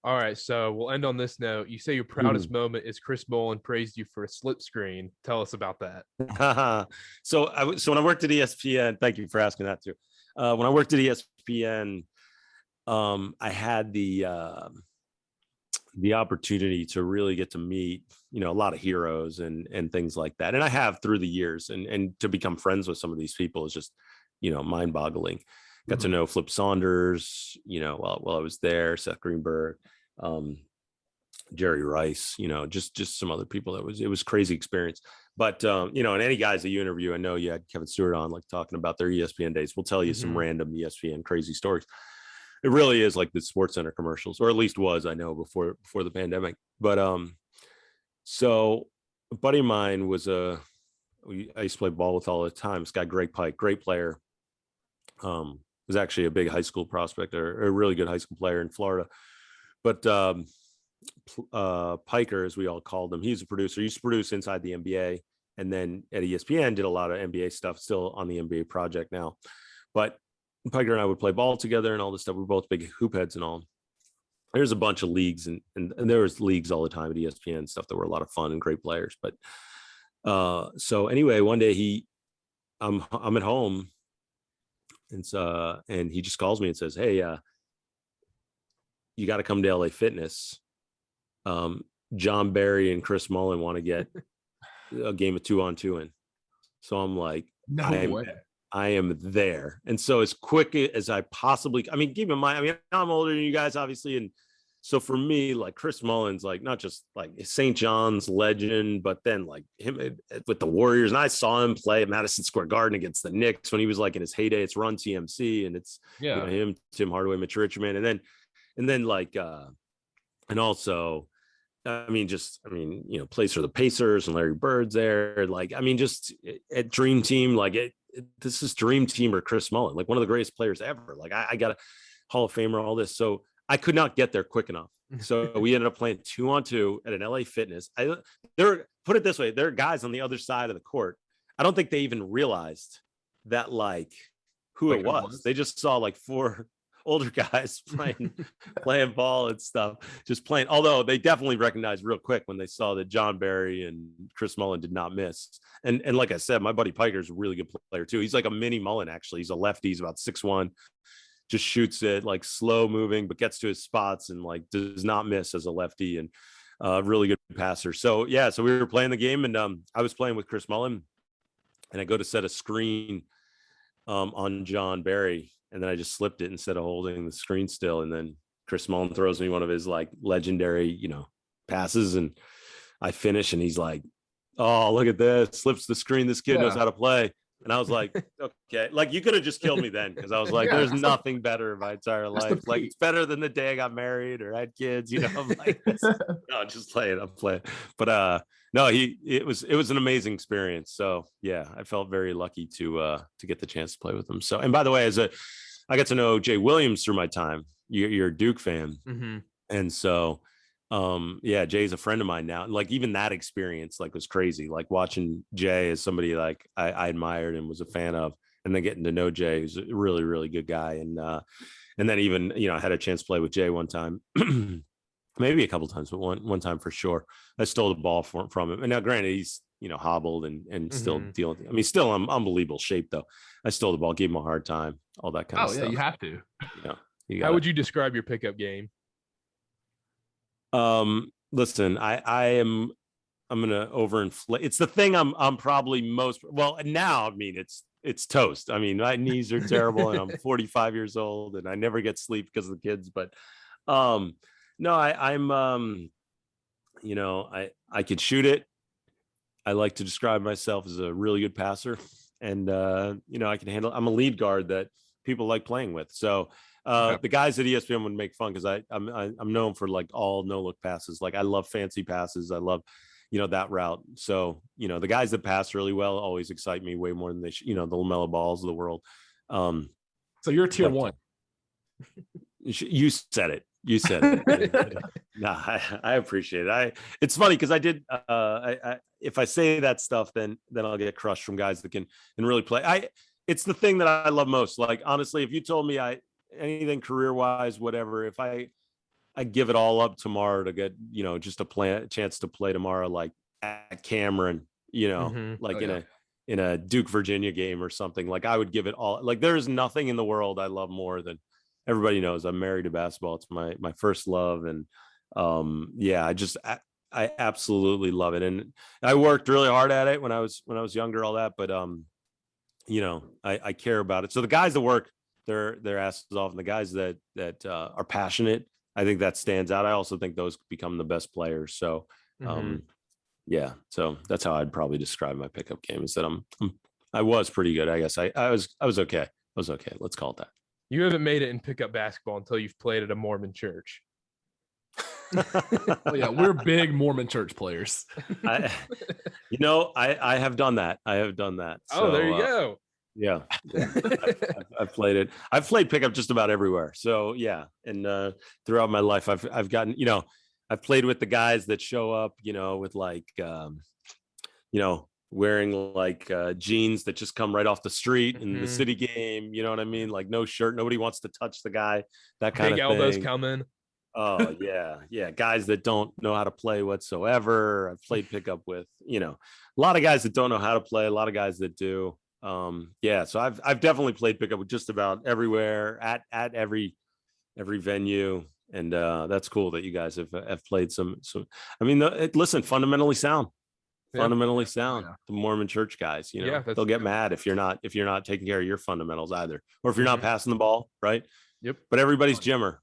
All right, so we'll end on this note. You say your proudest Hmm. moment is Chris Mullin praised you for a slip screen. Tell us about that. So when I worked at ESPN, thank you for asking that too. When I worked at ESPN, I had the opportunity to really get to meet, a lot of heroes and things like that. And I have through the years, and to become friends with some of these people is just, mind boggling. Got to Mhm. know Flip Saunders, while I was there, Seth Greenberg, um, Jerry Rice, just some other people. It was crazy experience. But and any guys that you interview, I know you had Kevin Stewart on, like talking about their ESPN days. We'll tell you some Mhm. random ESPN crazy stories. It really is like the Sports Center commercials, or at least was, I know, before the pandemic. But so a buddy of mine I used to play ball with all the time. This guy Greg Pike, great player. Was actually a big high school prospect, or a really good high school player in Florida. But Piker, as we all called him, he's a producer. He used to produce inside the NBA, and then at ESPN did a lot of NBA stuff. Still on the NBA project now, but Piker and I would play ball together and all this stuff. We're both big hoop heads and all. There's a bunch of leagues, and there was leagues all the time at ESPN stuff that were a lot of fun and great players. But so anyway, one day I'm at home, and he just calls me and says, "Hey, you got to come to LA Fitness. Um, John Barry and Chris Mullin want to get a game of 2-on-2 in." So I'm like, No I'm way. I am there. And so as quick as I possibly, I mean, keep in mind, I mean, I'm older than you guys, obviously. And so for me, like Chris Mullin's like not just like St. John's legend, but then like him with the Warriors. And I saw him play at Madison Square Garden against the Knicks when he was like in his heyday. It's Run TMC, and it's Yeah. him, Tim Hardaway, Mitch Richmond, and then like and also plays for the Pacers and Larry Bird's there. Like, I mean, just at Dream Team, like this is Dream Team or Chris Mullin, like one of the greatest players ever. Like, I got a Hall of Famer, all this. So I could not get there quick enough. So we ended up playing 2-on-2 at an LA Fitness. Put it this way, there are guys on the other side of the court. I don't think they even realized that, like, who Like it who it was. was? They just saw like four older guys playing ball and stuff, just playing. Although they definitely recognized real quick when they saw that John Barry and Chris Mullin did not miss. And like I said, my buddy Piker's a really good player too. He's like a mini Mullin, actually. He's a lefty. He's about 6'1", just shoots it like slow moving, but gets to his spots and like does not miss as a lefty, and really good passer. So yeah, so we were playing the game, and I was playing with Chris Mullin, and I go to set a screen on John Barry, and then I just slipped it instead of holding the screen still. And then Chris Mullin throws me one of his like legendary, passes, and I finish, and he's like, "Oh, look at this! Slips the screen. This kid knows Yeah. how to play." And I was like, "Okay, like you could have just killed me then," because I was like, Yeah. "There's nothing better in my entire That's the life. Like peak. it's better than the day I got married or had kids." I'm like, this is no, just playing. I'm playing, but no, it was an amazing experience. So yeah, I felt very lucky to get the chance to play with him. So, and by the way, I got to know Jay Williams through my time. You're a Duke fan, Hmm. and so yeah, Jay's a friend of mine now. Like even that experience like was crazy. Like watching Jay as somebody like I admired and was a fan of, and then getting to know Jay, who's a really, really good guy. And then even, I had a chance to play with Jay one time. Maybe a couple times, but one time for sure. I stole the ball from him. And now granted, he's hobbled and still Hmm. dealing. I mean, still in unbelievable shape though. I stole the ball, gave him a hard time, all that kind of Oh yeah, you stuff. have to. You know, you How would gotta you describe your pickup game? listen, I'm gonna overinflate. It's the thing I'm probably most well now. I mean, it's toast. I mean, my knees are terrible, and I'm 45 years old, and I never get sleep because of the kids. But um, no, I'm I could shoot it. I like to describe myself as a really good passer, and I can handle. I'm a lead guard that people like playing with. So Okay. the guys at ESPN would make fun because I'm known for like all no look passes. Like I love fancy passes. I love that route. So the guys that pass really well always excite me way more than the LaMelo Balls of the world. Um, So you're tier but one. you said it. You said it. No, I appreciate it. It's funny because I did. If I say that stuff, then I'll get crushed from guys that can really play. It's the thing that I love most. Like honestly, if you told me anything career wise, whatever, if I I give it all up tomorrow to get, just a chance to play tomorrow, like at Cameron, like in a Duke Virginia game or something. Like I would give it all. Like there's nothing in the world I love more than, everybody knows I'm married to basketball. It's my first love. And yeah, I absolutely love it. And I worked really hard at it when I was younger, all that, but I care about it. So the guys that work their asses off, and the guys that are passionate, I think that stands out. I also think those become the best players. So yeah, so that's how I'd probably describe my pickup game, is that I was pretty good. I guess I was okay. I was okay. Let's call it that. You haven't made it in pickup basketball until you've played at a Mormon church. Oh yeah, we're big Mormon church players. I have done that. I have done that. So, there you go. Yeah. I've played it. I've played pickup just about everywhere. So yeah, and throughout my life, I've gotten, I've played with the guys that show up, with like, wearing like jeans that just come right off the street in the city game. You know what I mean? Like no shirt, nobody wants to touch the guy. That kind Big of thing. elbows coming. Oh yeah. Guys that don't know how to play whatsoever. I've played pickup with, a lot of guys that don't know how to play, a lot of guys that do. Yeah, so I've definitely played pickup with just about everywhere, at every venue. And that's cool that you guys have played some. I mean, listen, fundamentally sound. Yeah. The Mormon church guys, they'll get mad if you're not taking care of your fundamentals either, or if you're not passing the ball, right? Yep. But everybody's Jimmer.